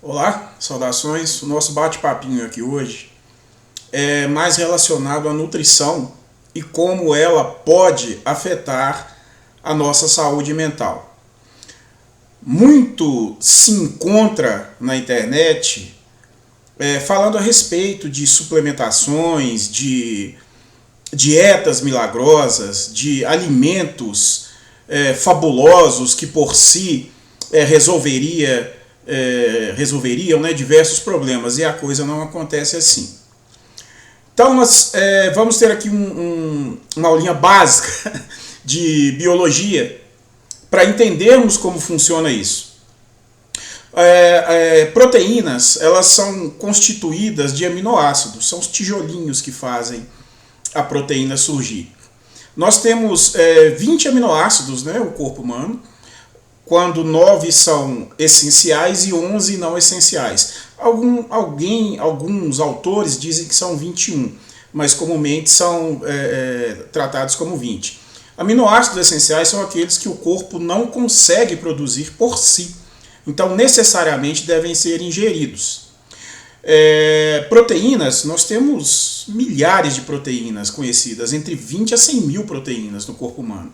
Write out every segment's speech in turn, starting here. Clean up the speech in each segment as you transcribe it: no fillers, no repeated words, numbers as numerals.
Olá, saudações. O nosso bate-papinho aqui hoje é mais relacionado à nutrição e como ela pode afetar a nossa saúde mental. Muito se encontra na internet falando a respeito de suplementações, de dietas milagrosas, de alimentos fabulosos que por si resolveriam, né, diversos problemas, e a coisa não acontece assim. Então nós vamos ter aqui uma aulinha básica de biologia para entendermos como funciona isso. Proteínas, elas são constituídas de aminoácidos, são os tijolinhos que fazem a proteína surgir. Nós temos 20 aminoácidos, né, o corpo humano, quando 9 são essenciais e 11 não essenciais. Alguns autores dizem que são 21, mas comumente são tratados como 20. Aminoácidos essenciais são aqueles que o corpo não consegue produzir por si, então necessariamente devem ser ingeridos. Proteínas, nós temos milhares de proteínas conhecidas, entre 20 a 100 mil proteínas no corpo humano,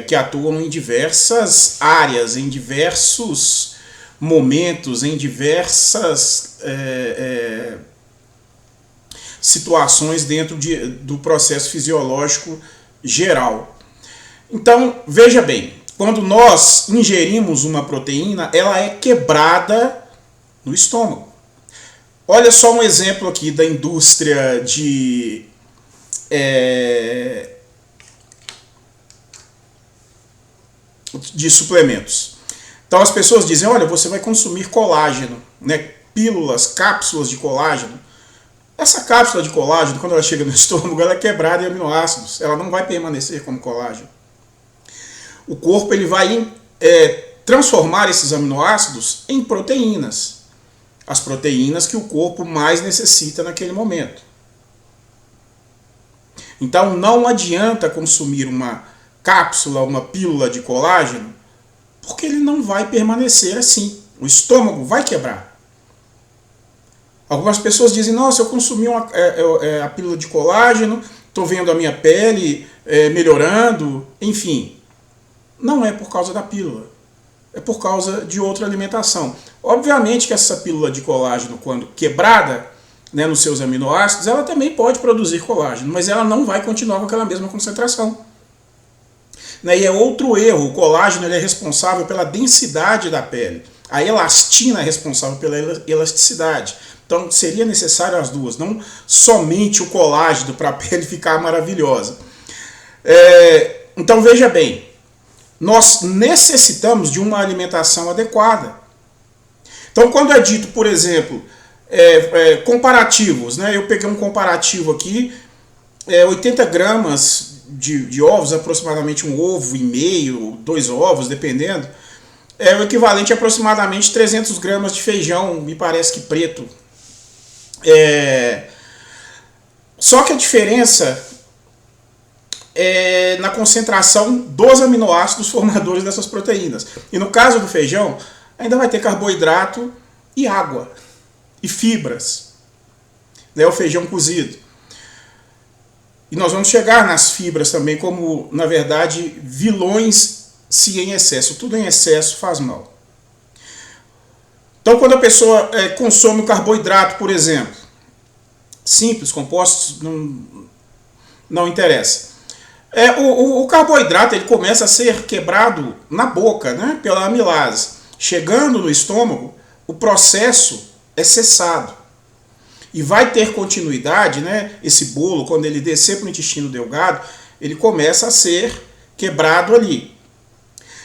que atuam em diversas áreas, em diversos momentos, em diversas situações dentro do processo fisiológico geral. Então, veja bem, quando nós ingerimos uma proteína, ela é quebrada no estômago. Olha só um exemplo aqui da indústria de suplementos. Então as pessoas dizem, olha, você vai consumir colágeno, né? Pílulas, cápsulas de colágeno. Essa cápsula de colágeno, quando ela chega no estômago, ela é quebrada em aminoácidos. Ela não vai permanecer como colágeno. O corpo ele vai transformar esses aminoácidos em proteínas. As proteínas que o corpo mais necessita naquele momento. Então não adianta consumir uma cápsula, uma pílula de colágeno, porque ele não vai permanecer assim. O estômago vai quebrar. Algumas pessoas dizem, nossa, eu consumi a pílula de colágeno, estou vendo a minha pele melhorando, enfim. Não é por causa da pílula, é por causa de outra alimentação. Obviamente que essa pílula de colágeno, quando quebrada, né, nos seus aminoácidos, ela também pode produzir colágeno, mas ela não vai continuar com aquela mesma concentração. E é outro erro, o colágeno ele é responsável pela densidade da pele, a elastina é responsável pela elasticidade. Então seria necessário as duas, não somente o colágeno para a pele ficar maravilhosa. Então veja bem, nós necessitamos de uma alimentação adequada. Então quando é dito, por exemplo, comparativos, né? Eu peguei um comparativo aqui, 80 gramas de ovos, aproximadamente um ovo e meio, 2 ovos, dependendo, é o equivalente a aproximadamente 300 gramas de feijão, me parece que preto. Só que a diferença é na concentração dos aminoácidos formadores dessas proteínas. E no caso do feijão, ainda vai ter carboidrato e água, e fibras, né, o feijão cozido. E nós vamos chegar nas fibras também como, na verdade, vilões se em excesso. Tudo em excesso faz mal. Então, quando a pessoa consome o carboidrato, por exemplo, simples, compostos, não interessa. O carboidrato ele começa a ser quebrado na boca, né, pela amilase. Chegando no estômago, o processo é cessado. E vai ter continuidade, né? Esse bolo, quando ele descer para o intestino delgado, ele começa a ser quebrado ali.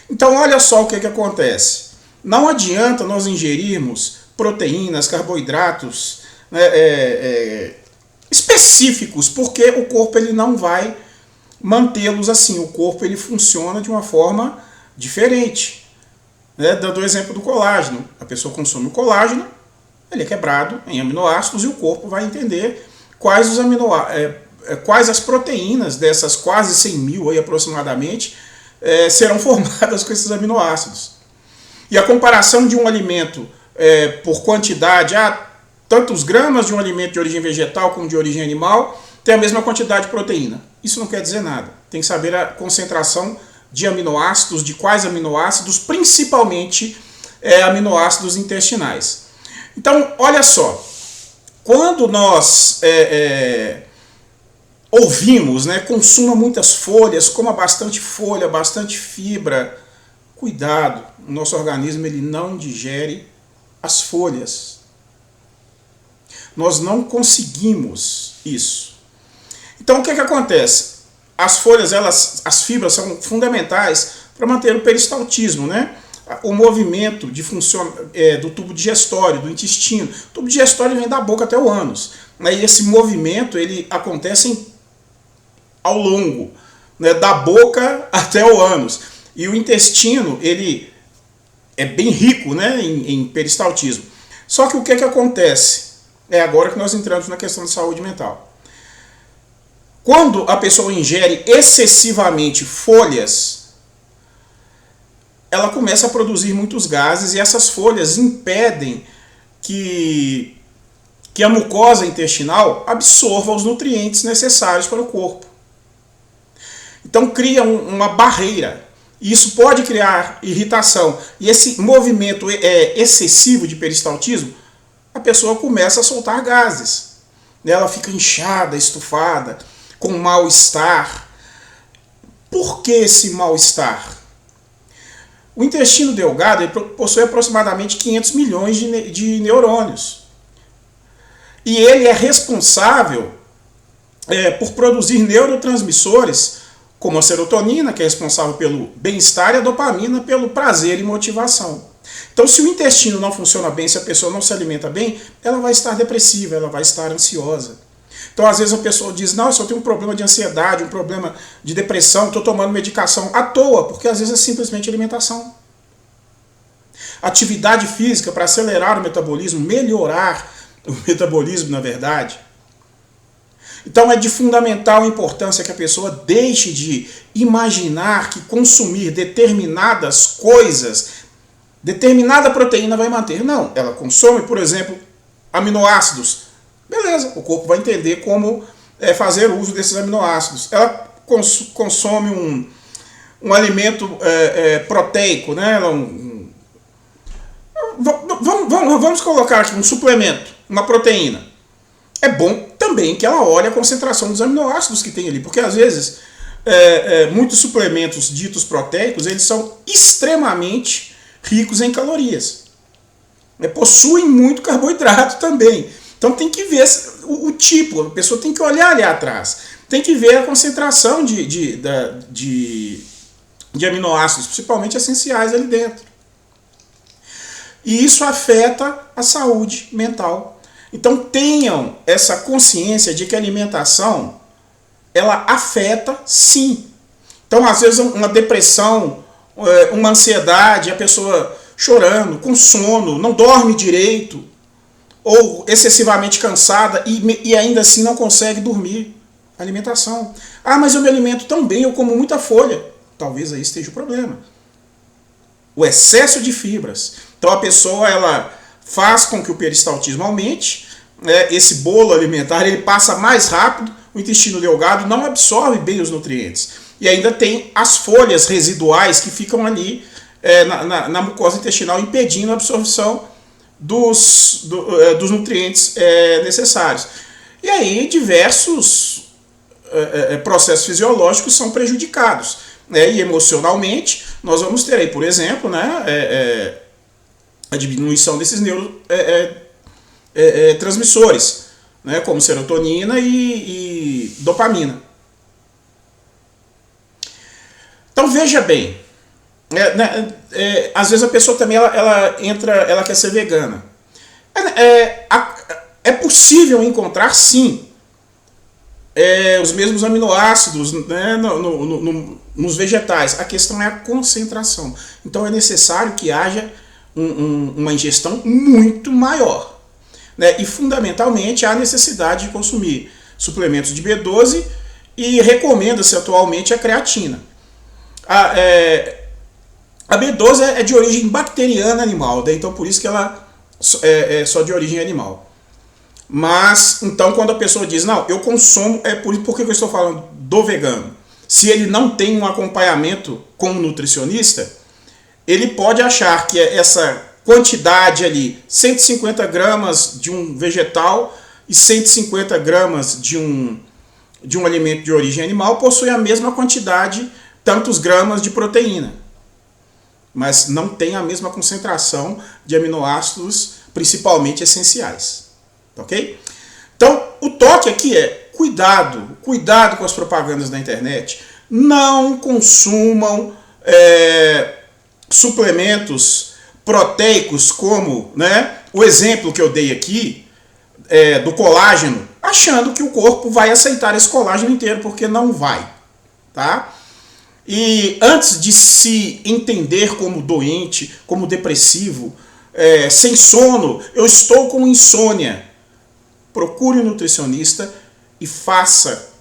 Então, olha só o que acontece. Não adianta nós ingerirmos proteínas, carboidratos, né, específicos, porque o corpo ele não vai mantê-los assim. O corpo ele funciona de uma forma diferente. Né? Dando o exemplo do colágeno. A pessoa consome o colágeno, ele é quebrado em aminoácidos e o corpo vai entender quais as proteínas dessas quase 100 mil aí, aproximadamente serão formadas com esses aminoácidos. E a comparação de um alimento por quantidade, tantos gramas de um alimento de origem vegetal como de origem animal tem a mesma quantidade de proteína. Isso não quer dizer nada. Tem que saber a concentração de aminoácidos, de quais aminoácidos, principalmente aminoácidos intestinais. Então, olha só, quando nós ouvimos, consuma muitas folhas, coma bastante folha, bastante fibra, cuidado, o nosso organismo ele não digere as folhas. Nós não conseguimos isso. Então o que acontece? As folhas, as fibras são fundamentais para manter o peristaltismo, o movimento de do tubo digestório, do intestino. O tubo digestório vem da boca até o ânus. E esse movimento ele acontece ao longo, da boca até o ânus. E o intestino ele é bem rico em peristaltismo. Só que o que acontece? É agora que nós entramos na questão de saúde mental. Quando a pessoa ingere excessivamente folhas, ela começa a produzir muitos gases e essas folhas impedem que a mucosa intestinal absorva os nutrientes necessários para o corpo. Então cria uma barreira. E isso pode criar irritação. E esse movimento excessivo de peristaltismo, a pessoa começa a soltar gases. Ela fica inchada, estufada, com mal-estar. Por que esse mal-estar? O intestino delgado possui aproximadamente 500 milhões de neurônios. E ele é responsável por produzir neurotransmissores como a serotonina, que é responsável pelo bem-estar, e a dopamina pelo prazer e motivação. Então, se o intestino não funciona bem, se a pessoa não se alimenta bem, ela vai estar depressiva, ela vai estar ansiosa. Então, às vezes a pessoa diz, não, eu só tenho um problema de ansiedade, um problema de depressão, estou tomando medicação à toa, porque às vezes é simplesmente alimentação. Atividade física para acelerar o metabolismo, melhorar o metabolismo, na verdade. Então é de fundamental importância que a pessoa deixe de imaginar que consumir determinadas coisas, determinada proteína vai manter. Não, ela consome, por exemplo, aminoácidos. Beleza, o corpo vai entender como fazer uso desses aminoácidos. Ela consome um alimento proteico, vamos colocar aqui um suplemento, uma proteína. É bom também que ela olhe a concentração dos aminoácidos que tem ali, porque às vezes muitos suplementos ditos proteicos, eles são extremamente ricos em calorias. Possuem muito carboidrato também. Então tem que ver o tipo, a pessoa tem que olhar ali atrás, tem que ver a concentração de aminoácidos, principalmente essenciais ali dentro. E isso afeta a saúde mental. Então tenham essa consciência de que a alimentação, ela afeta sim. Então às vezes uma depressão, uma ansiedade, a pessoa chorando, com sono, não dorme direito, ou excessivamente cansada e ainda assim não consegue dormir. Alimentação. Mas eu me alimento tão bem, eu como muita folha. Talvez aí esteja o problema. O excesso de fibras. Então a pessoa ela faz com que o peristaltismo aumente, esse bolo alimentar ele passa mais rápido, o intestino delgado não absorve bem os nutrientes. E ainda tem as folhas residuais que ficam ali na mucosa intestinal impedindo a absorção dos nutrientes necessários. E aí diversos processos fisiológicos são prejudicados. E emocionalmente nós vamos ter aí, por exemplo, a diminuição desses neurotransmissores, como serotonina e dopamina. Então veja bem, às vezes a pessoa também ela quer ser vegana. É possível encontrar sim os mesmos aminoácidos nos vegetais. A questão é a concentração. Então é necessário que haja uma ingestão muito maior. E fundamentalmente há necessidade de consumir suplementos de B12 e recomenda-se atualmente a creatina. A B12 é de origem bacteriana animal, então por isso que ela só de origem animal. Mas, então, quando a pessoa diz, não, eu consumo, por que eu estou falando do vegano? Se ele não tem um acompanhamento com um nutricionista, ele pode achar que essa quantidade ali, 150 gramas de um vegetal e 150 gramas de um alimento de origem animal, possui a mesma quantidade, tantos gramas de proteína. Mas não tem a mesma concentração de aminoácidos, principalmente essenciais. Ok? Então, o toque aqui é cuidado com as propagandas da internet. Não consumam suplementos proteicos como, né, o exemplo que eu dei aqui do colágeno, achando que o corpo vai aceitar esse colágeno inteiro, porque não vai. Tá? E antes de se entender como doente, como depressivo, sem sono, eu estou com insônia, procure um nutricionista e faça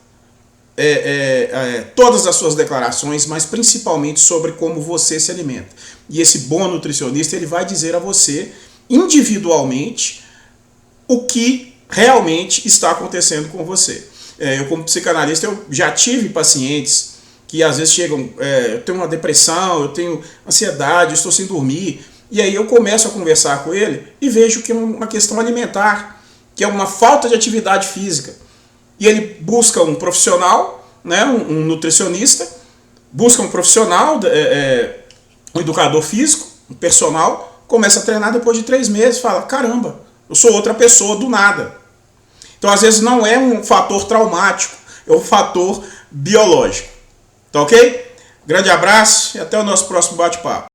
todas as suas declarações, mas principalmente sobre como você se alimenta. E esse bom nutricionista, ele vai dizer a você, individualmente, o que realmente está acontecendo com você. Eu, como psicanalista, eu já tive pacientes que às vezes chegam, eu tenho uma depressão, eu tenho ansiedade, eu estou sem dormir, e aí eu começo a conversar com ele e vejo que é uma questão alimentar, que é uma falta de atividade física. E ele busca um profissional, né, um nutricionista, busca um profissional, um educador físico, um personal, começa a treinar depois de 3 meses, fala, caramba, eu sou outra pessoa do nada. Então às vezes não é um fator traumático, é um fator biológico. Tá ok? Grande abraço e até o nosso próximo bate-papo.